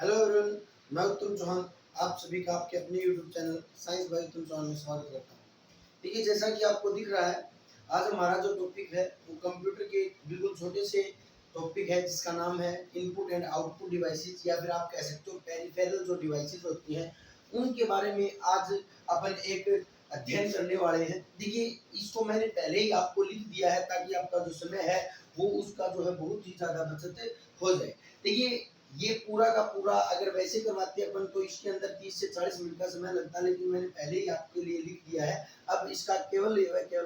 Hello everyone, मैं उत्तम चौहान। आप सभी का आपके अपने यूट्यूब चैनल साइंस बाय उत्तम चौहान में स्वागत करता हूँ। देखिए, जैसा कि आपको दिख रहा है, आज हमारा जो टॉपिक है वो कंप्यूटर के बिल्कुल छोटे से टॉपिक है जिसका नाम है इनपुट एंड आउटपुट डिवाइसेस, या फिर आप कह सकते हो पेरिफेरल जो डिवाइसेस होती हैं उनके बारे में आज अपन एक अध्ययन करने वाले हैं। देखिए, इसको मैंने पहले ही आपको लिख दिया है ताकि आपका जो समय है वो उसका जो है बहुत ही ज़्यादा बचत हो जाए। देखिए, ये पूरा का पूरा अगर वैसे करवाते अपन तो इसके अंदर 30 से 40 मिनट का समय लगता है, लेकिन मैंने पहले ही आपके लिए लिख दिया है। अब इसका केवल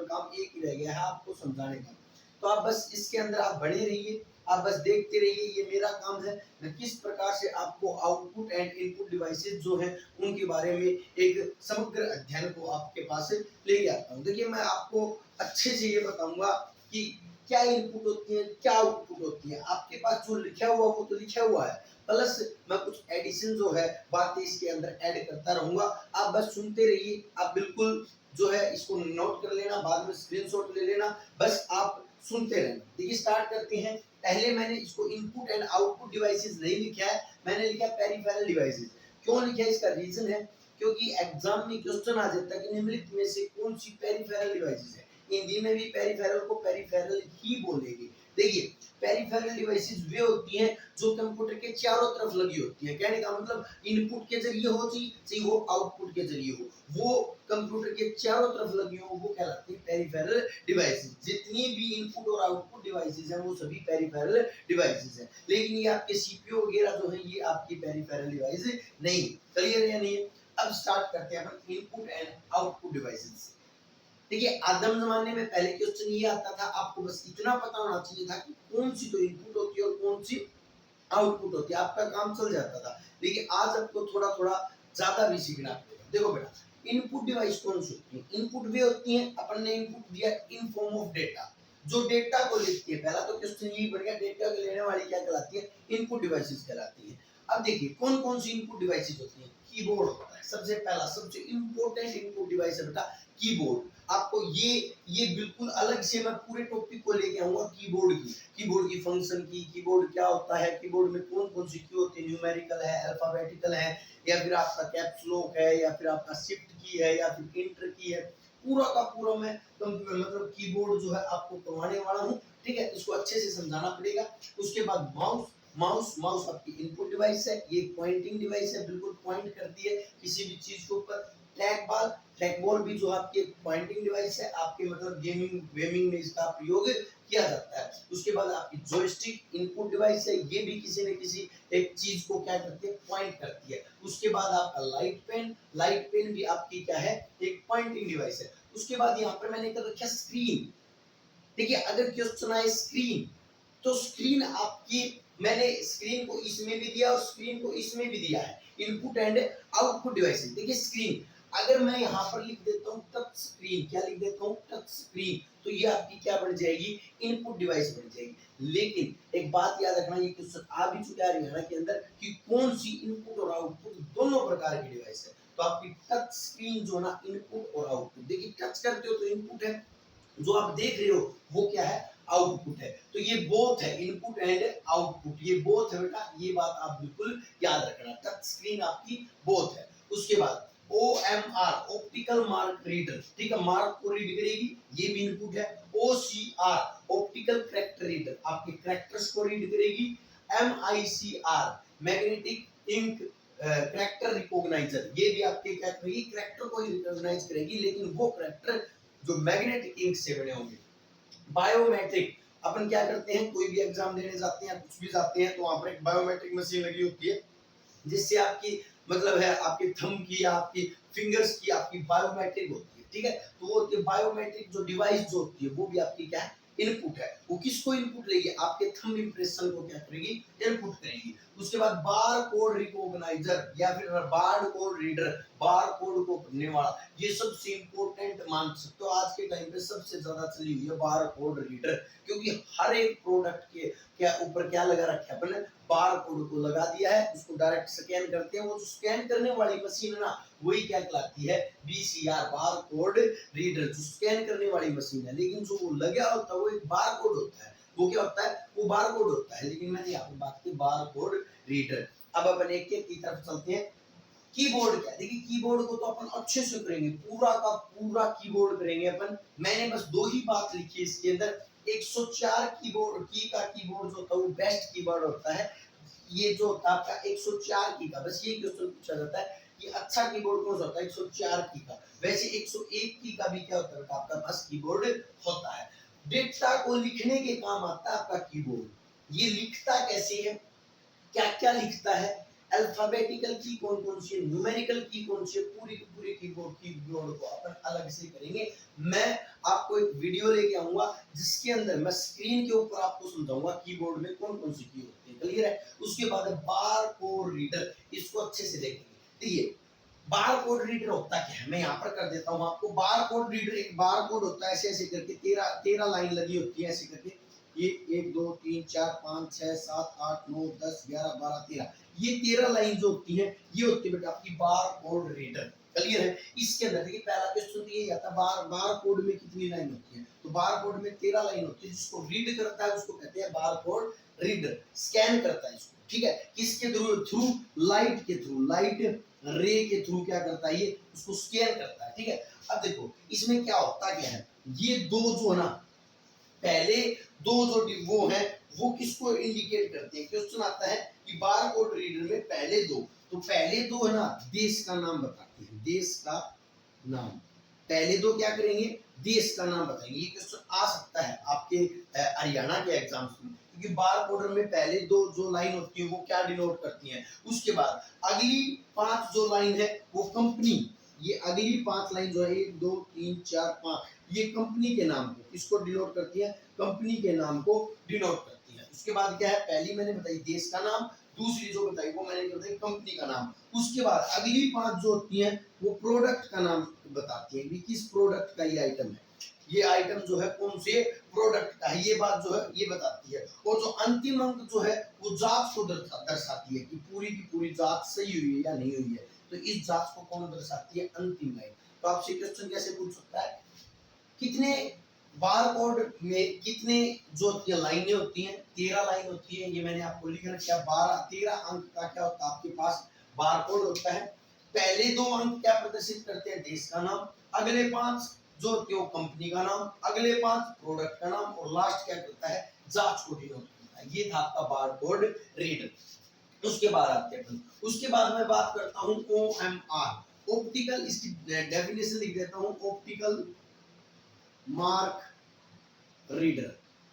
काम एक ही रह गया है, आपको समझाने का। तो आप बस इसके अंदर आप बने रहिए, आप बस देखते रहिए। ये मेरा काम है, मैं किस प्रकार से आपको आउटपुट एंड इनपुट डिवाइसेस जो हैं उनके बारे में एक समग्र अध्ययन को आपके पास लेके आता हूँ। देखिए, मैं आपको अच्छे से ये बताऊंगा कि क्या इनपुट होती है, क्या आउटपुट होती है। आपके पास जो लिखा हुआ वो तो लिखा हुआ है, प्लस मैं कुछ एडिशन जो है बातें इसके अंदर ऐड करता रहूंगा। आप बस सुनते रहिए, आप बिल्कुल जो है इसको नोट कर लेना, बाद में स्क्रीनशॉट ले लेना, बस आप सुनते रहना। देखिए, स्टार्ट करते हैं। पहले मैंने इसको इनपुट एंड आउटपुट डिवाइसेस नहीं लिखा है, मैंने लिखा पेरिफेरल डिवाइसेस। क्यों लिखा है, इसका रीजन है क्योंकि एग्जाम में क्वेश्चन आ जाता है कि निम्नलिखित में से कौन सी पेरिफेरल डिवाइसेस है। हिंदी में भी पेरिफेरल को पेरिफेरल ही बोलेंगे। देखिए, पेरिफेरल डिवाइसेस वे होती हैं जो कंप्यूटर के चारों तरफ लगी होती है। कहने का मतलब इनपुट के जरिए हो चाहे वो आउटपुट के जरिए हो, वो कंप्यूटर के चारों तरफ लगी हो, वो कहलाती है पेरिफेरल डिवाइसेस। जितनी भी इनपुट और आउटपुट डिवाइसेस हैं वो सभी पेरिफेरल डिवाइसेस हैं। लेकिन ये आपके सीपीयू वगैरह जो है ये आपकी पेरिफेरल डिवाइस नहीं। क्लियर है या नहीं? अब स्टार्ट करते हैं अपन इनपुट एंड आउटपुट डिवाइसेस। देखिए, आदम जमाने में पहले क्वेश्चन ये आता था, आपको बस इतना पता होना चाहिए था कि कौन सी तो इनपुट होती है और कौन सी आउटपुट होती है, आपका काम चल जाता था। लेकिन आज आपको थोड़ा थोड़ा ज्यादा भी सीखना पड़ेगा। देखो बेटा, इनपुट डिवाइस कौन सी होती है? इनपुट वे होती है, अपन ने इनपुट दिया इन फॉर्म ऑफ डेटा, जो डेटा को लिखती है। पहला तो क्वेश्चन यही बढ़ गया, डेटा को लेने वाली क्या कहलाती है? इनपुट डिवाइसेस कहलाती है। अब देखिए, कौन कौन सी इनपुट डिवाइसेस होती है? कीबोर्ड होता है सबसे पहला, सबसे इंपॉर्टेंट इनपुट डिवाइस है बेटा कीबोर्ड। आपको ये बिल्कुल अलग से मैं पूरे टॉपिक को लेके आऊंगा कीबोर्ड की फंक्शन की, कीबोर्ड क्या होता है, कीबोर्ड में कौन कौन सी की होती है, न्यूमेरिकल है, अल्फाबेटिकल है, या फिर आपका कैप्स लॉक है, या फिर आपका शिफ्ट की है, या फिर एंटर की है। पूरा का पूरा मैं मतलब कीबोर्ड जो है आपको करवाने वाला हूँ। ठीक है, इसको अच्छे से समझाना पड़ेगा। उसके बाद माउस माउस आपकी इनपुट डिवाइस है, ये पॉइंटिंग डिवाइस है, बिल्कुल पॉइंट करती है किसी भी चीज के ऊपर। ट्रैक बॉल भी जो आपकी पॉइंटिंग डिवाइस है, आपके मतलब गेमिंग में इसका प्रयोग किया जाता है। उसके बाद आपकी जॉयस्टिक इनपुट डिवाइस है, ये भी किसी न किसी एक चीज को क्या करती है, पॉइंट करती है। उसके बाद आपका लाइट पेन भी आपकी क्या है, एक पॉइंटिंग डिवाइस है। उसके बाद यहाँ पर मैंने कर रखा स्क्रीन। देखिए, अगर क्वेश्चन आए स्क्रीन, तो स्क्रीन आपकी, मैंने स्क्रीन को इसमें भी दिया और स्क्रीन को इसमें भी दिया है, इनपुट एंड आउटपुट डिवाइसेस। देखिए, स्क्रीन अगर मैं यहाँ पर लिख देता हूँ टच स्क्रीन, क्या लिख देता हूँ, टच स्क्रीन, तो ये आपकी क्या बन जाएगी, इनपुट डिवाइस बन जाएगी। लेकिन एक बात याद रखना, ये क्वेश्चन आ भी चुका है हरियाणा के अंदर कि कौन सी इनपुट और आउटपुट दोनों प्रकार की डिवाइस है। तो आपकी टच स्क्रीन जो ना इनपुट और आउटपुट, देखिए टच करते हो तो इनपुट है, जो आप देख रहे हो वो क्या है, आउटपुट है। तो ये बोथ है, इनपुट एंड आउटपुट, ये बोथ है बेटा, ये बात आप बिल्कुल याद रखना। टच स्क्रीन आपकी बोथ है। उसके बाद OMR ऑप्टिकल मार्क रीडर, ठीक है, मार्क को रीड करेगी, ये भी इनपुट है। OCR ऑप्टिकल कैरेक्टर रीडर, आपके कैरेक्टर्स को रीड करेगी। MICR magnetic ink character recogniser, ये भी आपके क्या करेगी, कैरेक्टर को ही रिकॉग्नाइज करेगी, लेकिन वो कैरेक्टर जो मैग्नेटिक इंक से बने होंगे। बायोमेट्रिक, अपन क्या करते हैं, कोई भी एग्जाम देने जाते हैं, कुछ भी जाते हैं, तो वहां पर एक बायोमेट्रिक मशीन लगी होती है, जिससे आपकी मतलब है आपके थंब की या आपकी फिंगर्स की आपकी बायोमेट्रिक होती है। ठीक है, तो वो बायोमेट्रिक जो डिवाइस जो होती है वो भी आपकी क्या है, इनपुट है। वो किसको इनपुट लेगी, आपके थंब इंप्रेशन को क्या करेगी, इनपुट करेगी। उसके बाद बार कोड रिकॉग्नाइजर या फिर bar code reader, bar code को पढ़ने वाला, ये सबसे इंपॉर्टेंट मान सकते हो। आज के टाइम पे सबसे ज्यादा चली हुई है बार कोड रीडर, क्योंकि हर एक प्रोडक्ट के क्या ऊपर क्या लगा रखा है, अपने बार कोड को लगा दिया है, उसको डायरेक्ट स्कैन करते हैं। वो जो स्कैन करने वाली मशीन है ना, वही क्या कहलाती है, BCR बार कोड रीडर, जो स्कैन करने वाली मशीन है। लेकिन जो वो लगा होता है वो एक बार कोड होता है, वो क्या होता है, वो बार कोड होता है। लेकिन मैंने यहाँ पर बात की बार कोड रीडर। अब अपन एक एक की तरफ चलते हैं। कीबोर्ड क्या है, देखिए कीबोर्ड को तो अपन अच्छे से करेंगे, पूरा का पूरा कीबोर्ड करेंगे अपन। मैंने बस दो ही बात लिखी है इसके अंदर। 104 कीबोर्ड की का कीबोर्ड जो होता है वो बेस्ट कीबोर्ड होता है। ये जो होता है आपका 104 की का, बस ये क्वेश्चन पूछा जाता है कि अच्छा कीबोर्ड कौन सा होता है, 104 की का। वैसे 101 की का भी क्या होता है आपका पास कीबोर्ड होता है। डेटा को लिखने के काम आता है आपका कीबोर्ड। ये लिखता कैसे है, क्या क्या लिखता है, अल्फाबेटिकल की कौन कौन सी, न्यूमेरिकल की कौन सी, पूरी की पूरी कीबोर्ड को अपन अलग से करेंगे। मैं आपको एक वीडियो लेके आऊंगा जिसके अंदर मैं स्क्रीन के ऊपर आपको समझाऊंगा कीबोर्ड में कौन कौन सी की होती है, क्लियर है। उसके बाद बार कोड रीडर, इसको अच्छे से देखेंगे। देखिए बार कोड रीडर होता क्या है, मैं यहाँ पर कर देता हूँ आपको। बार कोड रीडर एक बार कोड होता है, ऐसे ऐसे करके 13 लाइन लगी होती है ऐसे करके। ये 1 2 3 4 5 6 7 8 9 10 11 12 13, ये 13 लाइन जो होती है ये होती है बेटा आपकी बार कोड रीडर, क्लियर है। इसके अंदर देखिए पहला क्वेश्चन ये आता है बार कोड में कितनी लाइन होती है, तो बार कोड में 13 लाइन होती है। जिसको रीड करता है उसको कहते हैं बार कोड रीडर। स्कैन करता है इसको, ठीक है, किसके थ्रू, लाइट के थ्रू, लाइट रे के थ्रू क्या करता है, ये उसको स्कैन करता है, ठीक है। अब देखो इसमें क्या होता क्या है, ये दो जो है ना, पहले दो जो वो है वो किसको इंडिकेट करते हैं। क्वेश्चन आता है कि बार कोड रीडर में पहले दो, तो पहले दो है ना देश का नाम बताते हैं, देश का नाम। पहले दो क्या करेंगे, देश का नाम बताएंगे। ये क्वेश्चन आ सकता है आपके हरियाणा के एग्जाम्स में, क्योंकि बार कोडर में पहले दो जो लाइन होती है वो क्या डिनोट करती हैं। उसके बाद अगली 5 जो लाइन है वो कंपनी, ये अगली 5 लाइन जो है 1 2 3 4 5, ये कंपनी के नाम को किसको डिनोट करती है, कंपनी के नाम को डिनोट करती है। उसके बाद क्या है, पहली मैंने बताई देश का नाम, दूसरी जो बताई वो मैंने बताई कंपनी का नाम। उसके बाद अगली 5 जो होती हैं वो प्रोडक्ट का नाम बताती है कि किस प्रोडक्ट का ये आइटम है, ये आइटम जो है कौन से प्रोडक्ट का है, ये बात जो है ये बताती है। और जो अंतिम अंक जो है वो जात को दर्शाती है कि पूरी की पूरी जात सही हुई है या नहीं हुई है। तो इस जात को कौन दर्शाती है, अंतिम लाइन। तो आपसे क्वेश्चन कैसे पूछ सकता है, कितने बार कोड में कितने जो लाइनें होती हैं, 13 लाइन होती है। ये मैंने आपको लिख रखा, 13 अंक का क्या होता है आपके पास बार कोड होता है। पहले दो अंक क्या प्रदर्शित करते हैं, देश का नाम, अगले 5 जो होते हैं कंपनी का नाम, अगले 5 प्रोडक्ट का नाम, और लास्ट क्या करता है, जांच को डिनोट करता है। ये था आपका बार कोड रीडर। उसके बाद आते हैं, उसके बाद मैं बात करता हूँ OMR, ऑप्टिकल, इसकी डेफिनेशन लिख देता हूँ, optical mark reader.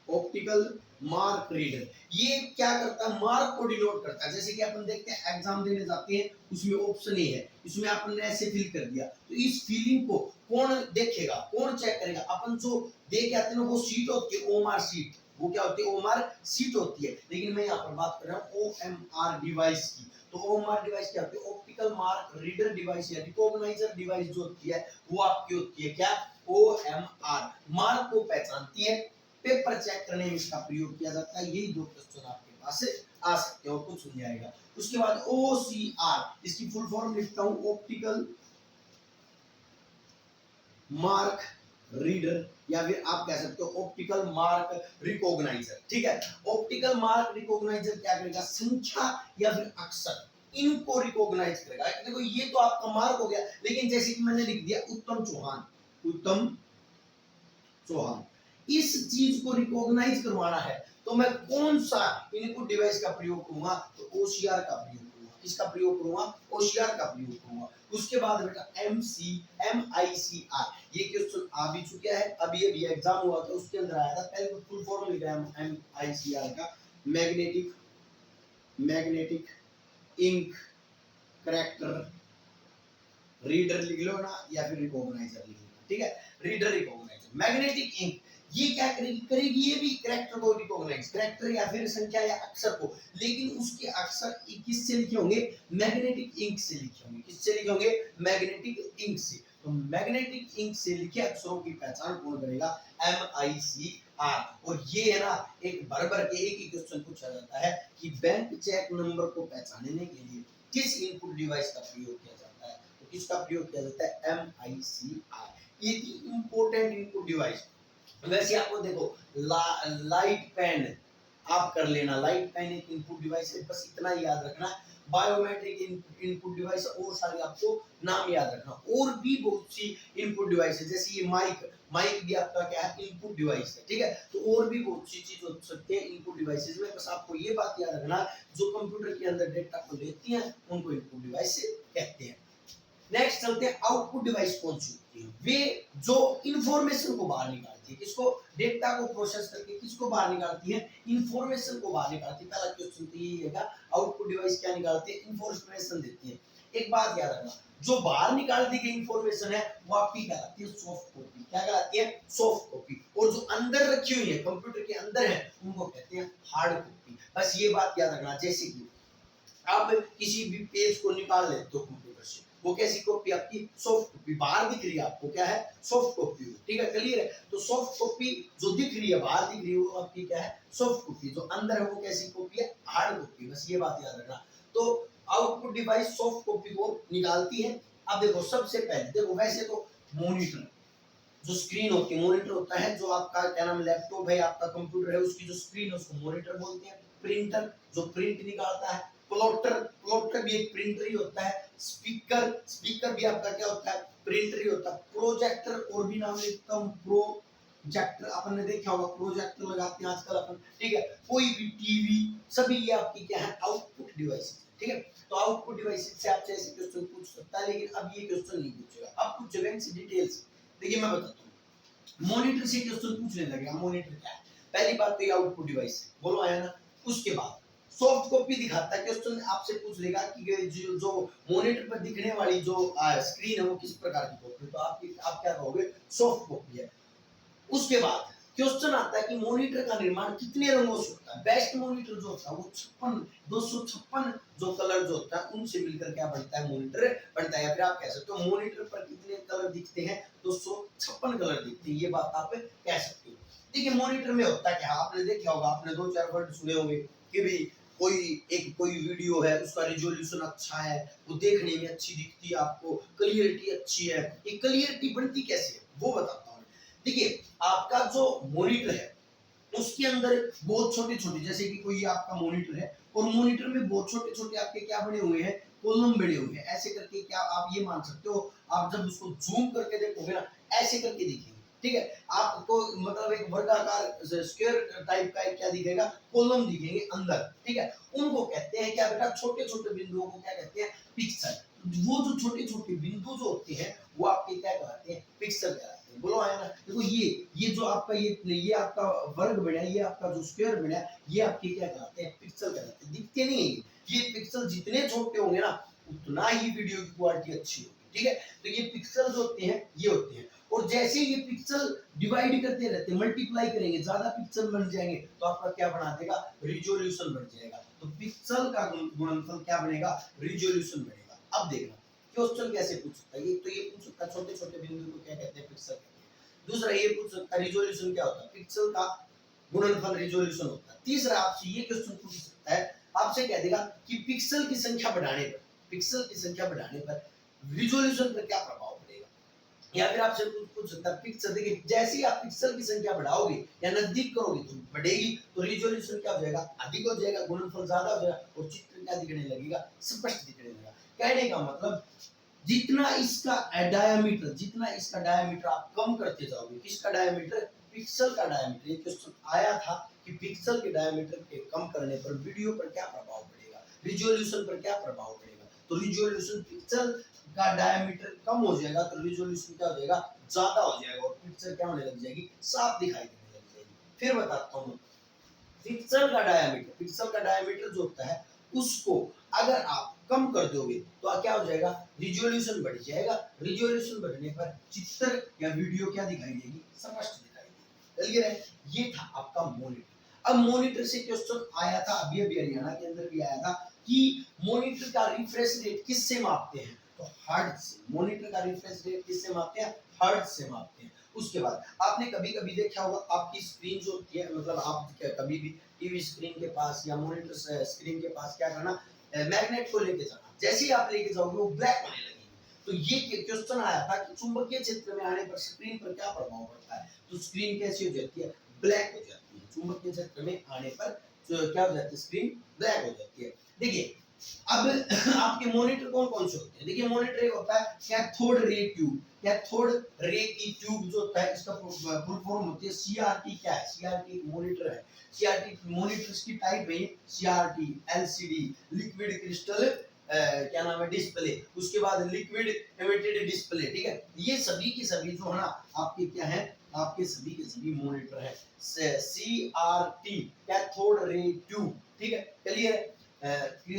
Optical mark reader ये क्या करता है, मार्क को डिनोट करता है। जैसे कि अपन देखते हैं एग्जाम देने जाते हैं, उसमें ऑप्शन ए है, इसमें अपन ने ऐसे फिल कर दिया, तो इस फिलिंग को कौन देखेगा, कौन चेक करेगा, अपन जो दे के आते हैं ना वो सीट होती है, ओएमआर सीट। वो क्या होती है, ओएमआर सीट होती है। लेकिन मैं यहाँ पर बात कर रहा हूँ ओएमआर डिवाइस की। तो ओएमआर डिवाइस क्या होती है, ऑप्टिकल मार्क रीडर डिवाइस या रिकॉग्नाइजर डिवाइस जो होती है वो आपकी होती है क्या, OMR, मार्क को पहचानती है, पेपर चेक करने में इसका प्रयोग किया जाता है। यही दो क्वेश्चन आपके पास आ सकते हैं और कुछ नहीं आएगा। उसके बाद OCR, इसकी फुल फॉर्म लिखता हूं, ऑप्टिकल मार्क रीडर, या फिर आप कह सकते हो ऑप्टिकल मार्क रिकॉग्नाइजर, ठीक है। ऑप्टिकल मार्क रिकॉग्नाइजर क्या करेगा, संख्या या फिर अक्षर इनको रिकॉग्नाइज करेगा। देखो ये तो आपका मार्क हो गया, लेकिन जैसे कि मैंने लिख दिया उत्तम चौहान, उत्तम चौहान, इस चीज को रिकॉग्नाइज करवाना है तो मैं कौन सा इनपुट डिवाइस का प्रयोग करूंगा, तो OCR का प्रयोग करूंगा। किसका प्रयोग करूंगा, OCR का प्रयोग करूंगा। उसके बाद बेटा MICR, ये क्वेश्चन आ भी चुका है, अभी अभी एग्जाम हुआ था उसके अंदर आया था। पहले फुल फॉर्म लिखा है MICR का, मैग्नेटिक इंक करेक्टर रीडर लिख लो ना, या फिर रिकॉग्नाइजर लिख लो, ठीक है। रीडर रिकॉग्नाइजर, मैग्नेटिक इंक ये क्या करेगी, ये भी कैरेक्टर को रिकॉग्नाइज, कैरेक्टर या फिर संख्या या अक्षर को, लेकिन उसके अक्षर किससे लिखे होंगे, मैग्नेटिक इंक से लिखे होंगे। किससे लिखे होंगे, मैग्नेटिक इंक से। तो मैग्नेटिक इंक से लिखे अक्षरों की पहचान कौन करेगा, MICR। और ये है ना एक भर भर के एक ही क्वेश्चन पूछा जाता है कि बैंक चेक नंबर को पहचानने के लिए किस इनपुट डिवाइस का प्रयोग किया जाता है, तो किसका प्रयोग किया जाता है, MICR। ये इंपॉर्टेंट इनपुट डिवाइस। वैसे आपको देखो लाइट पेन आप कर लेना, लाइट पेन एक इनपुट डिवाइस है, बस इतना ही याद रखना। बायोमेट्रिक इनपुट डिवाइस, और सारे आपको नाम याद रखना। और भी बहुत सी इनपुट डिवाइस है, जैसे ये माइक, माइक भी आपका क्या है, इनपुट डिवाइस है, ठीक है। तो और भी बहुत सी चीज हो सकती है इनपुट डिवाइसेस में, बस आपको ये बात याद रखना, जो कंप्यूटर के अंदर डेटा को लेती हैं उनको इनपुट डिवाइस कहते हैं। नेक्स्ट चलते हैं, आउटपुट डिवाइस कौन सी होती है? वे जो इंफॉर्मेशन को बाहर निकालती है, किसको, डेटा को प्रोसेस करके किसको बाहर निकालती है, इंफॉर्मेशन को बाहर निकालती है। पहला क्वेश्चन तो यही है, आउटपुट डिवाइस क्या निकालती है, इंफॉर्मेशन देती है। एक बात याद रखना, जो बाहर निकाल दी गई इंफॉर्मेशन है वो आपकी कहलाती है सॉफ्ट कॉपी। क्या कहलाती है, सॉफ्ट कॉपी। और जो अंदर रखी हुई है, कंप्यूटर के अंदर है, उनको कहते हैं हार्ड कॉपी। बस ये बात याद रखना। जैसे कि आप किसी भी पेज को निकाल लेते हो कंप्यूटर से, वो कैसी कॉपी आपकी, सॉफ्ट कॉपी। बाहर दिख रही है आपको, क्या है, सॉफ्ट कॉपी, ठीक है, क्लियर है। तो सॉफ्ट कॉपी जो दिख रही है, बाहर दिख रही है, वो आपकी क्या है, सॉफ्ट कॉपी। जो अंदर है वो कैसी कॉपी है, हार्ड कॉपी। बस ये बात याद रखना। तो आउटपुट डिवाइस सॉफ्ट कॉपी को निकालती है। अब देखो, सबसे पहले देखो, वैसे तो मॉनिटर, जो स्क्रीन होती है, मॉनिटर होता है, जो आपका क्या नाम, लैपटॉप है, आपका कंप्यूटर है, उसकी जो स्क्रीन है उसको मॉनिटर बोलते हैं। प्रिंटर जो प्रिंट निकालता है, प्लॉटर, प्लॉटर भी एक प्रिंटर ही होता है। स्पीकर, स्पीकर भी आपका क्या होता है, प्रिंटर ही होता है। प्रोजेक्टर, और भी नाम लेता हूँ, प्रोजेक्टर, अपन ने देखा होगा, प्रोजेक्टर लगाते हैं आजकल अपन, ठीक है। कोई भी टीवी, सभी ये आपकी क्या है, आउटपुट डिवाइस, ठीक है। तो आउटपुट डिवाइस से आपसे ऐसे क्वेश्चन पूछ सकता है, लेकिन अब ये क्वेश्चन नहीं पूछेगा, अब पूछेगा इनसे डिटेल्स। देखिए मैं बताता हूँ, मॉनिटर से क्वेश्चन पूछने लगेगा, मॉनिटर क्या है। पहली बात तो ये आउटपुट डिवाइस है, बोलो आया ना। उसके बाद सॉफ्ट कॉपी दिखाता है, क्वेश्चन आपसे पूछ लेगा कि जो मॉनिटर पर दिखने वाली जो स्क्रीन है वो किस प्रकार की कॉपी है, तो आप क्या कहोगे, सॉफ्ट कॉपी है। उसके बाद क्वेश्चन आता है कि मॉनिटर का निर्माण कितने रंगों से होता है। बेस्ट मॉनिटर जो होता है वो 256 जो कलर जो होता है उनसे मिलकर क्या बनता है, मॉनिटर बनता है। या फिर आप कह सकते हो मॉनिटर पर कितने कलर दिखते हैं, 256 कलर दिखते हैं, ये बात आप कह सकते हो। देखिए मॉनिटर में होता क्या, आपने देखा होगा, आपने 2-4 वर्ड सुने होंगे कि भी कोई वीडियो है, उसका रिजोल्यूशन अच्छा है, वो देखने में अच्छी दिखती है, आपको क्लियरिटी अच्छी है। ये क्लियरिटी बनती कैसे है वो बताता हूँ। देखिए आपका जो मॉनिटर है उसके अंदर बहुत छोटे छोटे, जैसे कि कोई आपका मॉनिटर है और मॉनिटर में बहुत छोटे छोटे आपके क्या बने हुए हैं, कॉलम बने हुए हैं। ऐसे करके क्या आप ये मान सकते हो, आप जब उसको जूम करके देखोगे ना, ऐसे करके दिखेंगे, ठीक है। आपको मतलब एक वर्गाकार स्क्वायर टाइप का क्या दिखेगा, कॉलम दिखेंगे अंदर, ठीक है। उनको कहते हैं क्या बेटा, छोटे छोटे बिंदुओं को क्या कहते हैं, पिक्सल। वो जो छोटे छोटे बिंदु जो होते हैं वो आपके क्या कहलाते हैं, पिक्सल कहलाते हैं। बोलो आया ना। देखो ये जो आपका ये आपका वर्ग बना, ये आपका जो स्क्वायर बना, ये आपके क्या कहलाते हैं, पिक्सल कहलाते हैं। दिखते नहीं है ये पिक्सल, जितने छोटे होंगे ना उतना ही वीडियो की क्वालिटी अच्छी होगी, ठीक है। तो ये पिक्सल जो होते हैं ये होते हैं, और जैसे ये पिक्सल डिवाइड करते रहते हैं, मल्टीप्लाई करेंगे, ज्यादा पिक्सल बन जाएंगे तो आपका क्या बना देगा, रिजोल्यूशन बढ़ जाएगा। तो पिक्सल का गुणनफल क्या बनेगा, रिजोल्यूशन बनेगा। अब देखना क्वेश्चन कैसे पूछ सकता है, तो ये पूछ सकता है छोटे छोटे बिंदु को क्या कहते हैं, पिक्सल कहते हैं। दूसरा ये पूछ सकता है रिजोल्यूशन क्या होता है, पिक्सल का गुणनफल रिजोल्यूशन होता है। तीसरा आपसे ये क्वेश्चन पूछ सकता है, आपसे कह देगा कि पिक्सल की संख्या बढ़ाने पर, पिक्सल की संख्या बढ़ाने पर रिजोल्यूशन पर क्या प्रभाव पड़ेगा। या फिर आपसे पूछ सकता है पिक्सल, देखिए जैसे ही आप पिक्सल की संख्या बढ़ाओगे या नजदीक करोगे तो बढ़ेगी, तो रिजोल्यूशन क्या हो जाएगा, अधिक हो जाएगा, गुणनफल ज्यादा हो जाएगा, और चित्र क्या दिखने लगेगा, स्पष्ट दिखने लगेगा। कहने का मतलब जितना इसका डायमीटर आप कम करते जाओगे, किसका डायमीटर, पिक्सल का डायमीटर। ये क्वेश्चन आया था कि पिक्सल के डायमीटर के कम करने पर वीडियो पर क्या प्रभाव पड़ेगा, रिजोल्यूशन पर क्या प्रभाव पड़ेगा। तो रिजोल्यूशन, पिक्सल का डायमीटर कम हो जाएगा तो रिजोल्यूशन क्या हो जाएगा, ज्यादा हो जाएगा, और पिक्चर क्या होने लग जाएगी, साफ दिखाई देने लग जाएगी। फिर बताता हूँ, पिक्सल का डायमीटर जो होता है उसको अगर आप कम कर दोगे तो क्या हो जाएगा, रिजोल्यूशन बढ़ जाएगा। रिजोल्यूशन बढ़ने पर चित्र या वीडियो क्या दिखाई देगी, स्पष्ट दिखाई देगी। क्लियर है। ये था आपका मॉनिटर। अब मॉनिटर से क्वेश्चन आया था अभी हरियाणा के अंदर भी आया था कि मॉनिटर का रिफ्रेश रेट किससे मापते हैं, तो हर्ट्ज से। मॉनिटर का रिफ्रेश रेट किससे मापते हैं, हर्ट्ज से मापते हैं। उसके बाद आपने कभी कभी देखा होगा, आपकी स्क्रीन जो होती है, मतलब आप कभी भी टीवी स्क्रीन के पास या मॉनिटर स्क्रीन के पास क्या करना, मैग्नेट को लेके जाना। जैसे ही आप लेके जाओगे वो ब्लैक होने लगेगी। तो ये क्वेश्चन आया था कि चुंबकीय क्षेत्र में आने पर स्क्रीन पर क्या प्रभाव पड़ता है, तो स्क्रीन कैसी हो जाती है, ब्लैक हो जाती है। चुंबकीय क्षेत्र में आने पर क्या हो जाती है, स्क्रीन ब्लैक हो जाती है। देखिए अब आपके मॉनिटर कौन कौन से होते हैं? देखिए मॉनिटर एक होता है cathode ray tube. Cathode ray की ट्यूब जो होता है इसका फुल फॉर्म होती है सीआरटी। क्या है? सीआरटी एक मॉनिटर है। सीआरटी मॉनिटर्स की टाइप है सीआरटी, एलसीडी, लिक्विड क्रिस्टल क्या नाम है डिस्प्ले, उसके बाद लिक्विड इमिटेड डिस्प्ले। ठीक है, ये सभी की सभी जो है ना आपके क्या है, आपके सभी के सभी मॉनिटर है सीआरटी, कैथोड रे ट्यूब। ठीक है, क्लियर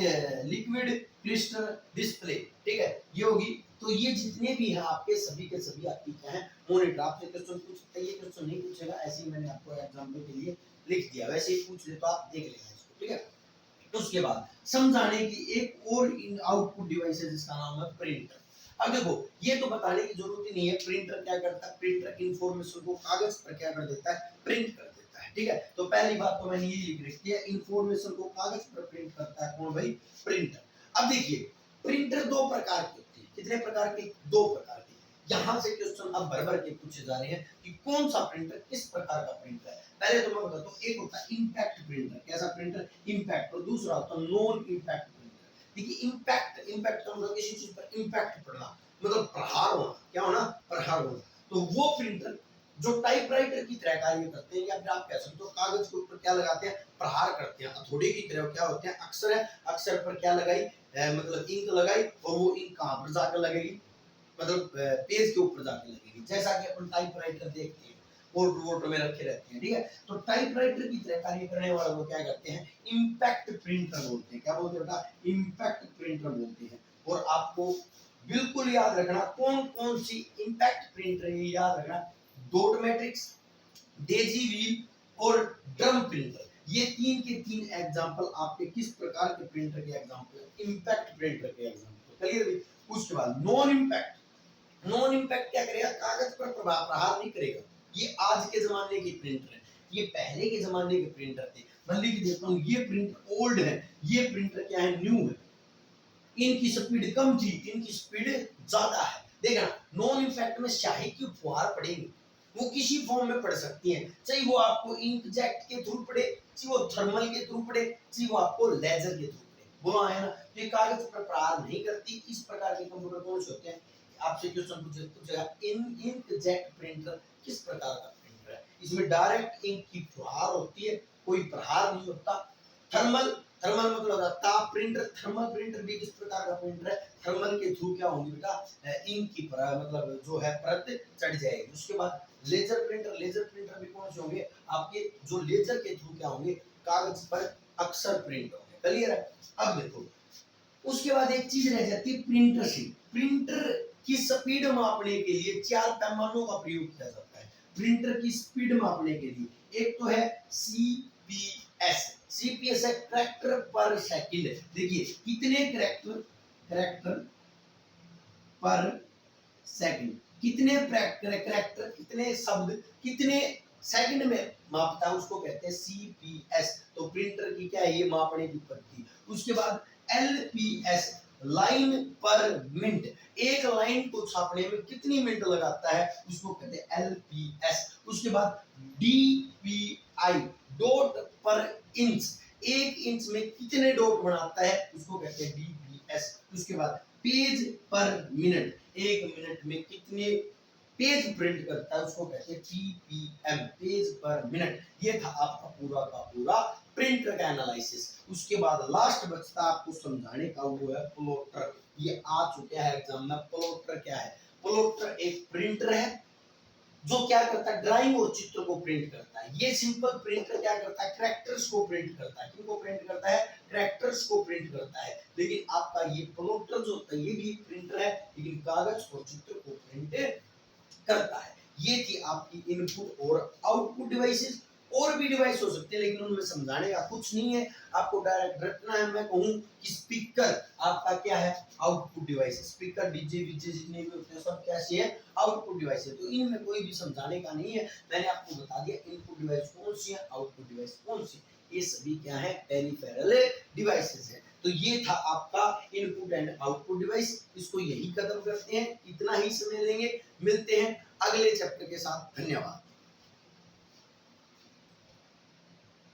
है? Liquid crystal display. ठीक है, ये होगी। तो ये जितने भी हैं आपके सभी के सभी आपकी क्या है मॉनिटर। आपसे क्वेश्चन पूछ सकते हैं, ये क्वेश्चन नहीं पूछेगा, ऐसे ही मैंने आपको एग्जाम्पल के लिए लिख दिया, वैसे ही पूछ ले तो आप देख लेना इसको। ठीक है, उसके बाद समझाने की एक और आउटपुट डिवाइस है जिसका नाम है प्रिंटर। अब देखो ये तो बताने की जरूरत ही नहीं है प्रिंटर क्या करता है। प्रिंटर इंफॉर्मेशन को कागज पर क्या कर देता है, प्रिंट कर देता है। ठीक है, तो पहली बात तो मैंने ये लिख रखी है, इंफॉर्मेशन को कागज पर प्रिंट करता है कौन भाई, प्रिंटर। अब देखिए प्रिंटर दो प्रकार के होते हैं। कितने प्रकार के? दो प्रकार के। यहाँ से क्वेश्चन अब भर भर के पूछे जा रहे हैं कि कौन सा प्रिंटर किस प्रकार का प्रिंटर है। पहले तो मैं बताता हूँ, एक होता है इंपैक्ट प्रिंटर। कैसा प्रिंटर? इंपैक्ट। और दूसरा होता है नॉन इंपैक्ट प्रिंटर। देखिए इंपैक्ट, इंपैक्ट का मतलब किसी चीज पर इंपैक्ट पड़ना, मतलब प्रहार होना। क्या होना? प्रहार होना। तो वो प्रिंटर जो टाइपराइटर की तरह कार्य करते हैं, या फिर आप कह सकते हो कागज के ऊपर क्या लगाते हैं, प्रहार करते हैं। हथौड़े की तरह क्या होते हैं, अक्षर है, अक्षर पर क्या लगाई, मतलब इंक लगाई, और वो इंक कहाँ पर जाकर लगेगी, मतलब पेज के ऊपर जाके लगेगी। जैसा कि अपन टाइपराइटर देखते हैं कोर्ट वोट में रखे रहते हैं। ठीक है, तो टाइपराइटर की तरह कार्य करने वाले को क्या करते हैं, इंपैक्ट प्रिंटर बोलते हैं। क्या बोलते हैं बेटा? इंपैक्ट प्रिंटर बोलते हैं। और आपको बिल्कुल याद रखना कौन कौन सी इंपैक्ट प्रिंटर है, याद रखना डॉट मैट्रिक्स, डेजी व्हील और ड्रम प्रिंटर। ये तीन के तीन एग्जांपल आपके किस प्रकार के प्रिंटर के एग्जांपल है, इंपैक्ट प्रिंटर के एग्जांपल। क्लियर? उसके बाद नॉन इंपैक्ट। नॉन इंपैक्ट क्या करेगा, कागज पर प्रहार नहीं करेगा। ये आज के जमाने के प्रिंटर है, ये पहले के जमाने के प्रिंटर थे। मैं लिख देता हूँ, ये प्रिंटर ओल्ड है, ये प्रिंटर क्या है, न्यू है। इनकी स्पीड कम थी, इनकी स्पीड ज्यादा है। देखना नॉन इंपैक्ट में स्याही की फुहार पड़ेगी, वो किसी फॉर्म में पड़ सकती है, चाहे वो आपको इंकजेट के थ्रू पड़े, चाहे वो थर्मल के थ्रू पड़े, चाहे वो आपको लेजर के थ्रू पड़े। बोला है ना, ये कागज पर प्रहार नहीं करती। इस प्रकार के कंप्यूटर कौन से होते हैं? आपसे क्वेश्चन पूछेगा इंकजेट प्रिंटर किस प्रकार का प्रिंटर है? इसमें डायरेक्ट इंक की फुहार होती है, कोई प्रहार नहीं होता। थर्मल, थर्मल मतलब ताप प्रिंटर। थर्मल प्रिंटर भी किस प्रकार का प्रिंटर है? थर्मल के थ्रू क्या होंगी बेटा, इंक की मतलब जो है परत चढ़ जाएगी। उसके बाद लेजर प्रिंटर, लेजर प्रिंटर भी कौन से होंगे आपके, जो लेजर के थ्रू क्या होंगे, कागज पर अक्षर प्रिंट होंगे। क्लियर है? अब देखो उसके बाद एक चीज रह जाती है प्रिंटर शीट। प्रिंटर की स्पीड मापने के लिए चार पैमानों का प्रयोग किया जाता है प्रिंटर की स्पीड मापने के लिए। एक तो है सीपीएस, सीपीएस है कैरेक्टर पर सेकंड। देखिए कितने कैरेक्टर पर सेकंड, कितने कैरेक्टर, कितने शब्द कितने सेकंड में मापता है, उसको कहते हैं सीपीएस। तो प्रिंटर की क्या है, ये मापने की पद्धति। उसके बाद एलपीएस, लाइन पर मिनट, एक लाइन को छापने में कितनी मिनट लगाता है, उसको कहते हैं एलपीएस। उसके बाद डीपीआई, डॉट पर इंच, एक इंच में कितने डॉट बनाता है, उसको कहते हैं डीपीएस। उसके बाद पेज पर मिनट, एक मिनट में कितने पेज प्रिंट करता है, उसको कहते हैं पीपीएम, पेज पर मिनट। ये था आपका पूरा का पूरा प्रिंटर का एनालिसिस। उसके बाद लास्ट बचता आपको समझाने का, वो है प्लॉटर। ये आ चुका है एग्जाम में। प्लॉटर क्या है? प्लॉटर एक प्रिंटर है जो क्या करता है, ड्राइंग और चित्र को प्रिंट करता है। ये सिंपल प्रिंटर क्या करता है, कैरेक्टर्स को प्रिंट करता है। किनको प्रिंट करता है? कैरेक्टर्स को प्रिंट करता है। लेकिन आपका ये प्लॉटर जो होता है, ये भी प्रिंटर है, लेकिन कागज और चित्र को प्रिंट करता है। ये थी आपकी इनपुट और आउटपुट डिवाइसेस। और भी डिवाइस हो सकते हैं, लेकिन उनमें समझाने का कुछ नहीं है, आपको डायरेक्ट रटना है। मैं कहूँ कि स्पीकर आपका क्या है, output device. Speaker, DJ VJ जितने भी होते हैं सब कैसे है, आउटपुट डिवाइस है। तो इनमें कोई भी समझाने का नहीं है, मैंने आपको बता दिया इनपुट डिवाइस कौन सी है, आउटपुट डिवाइस कौन सी। ये सभी क्या है, पेरिफेरल डिवाइसेस है। तो ये था आपका इनपुट एंड आउटपुट डिवाइस। इसको यही खत्म करते हैं, इतना ही समय लेंगे। मिलते हैं अगले चैप्टर के साथ। धन्यवाद।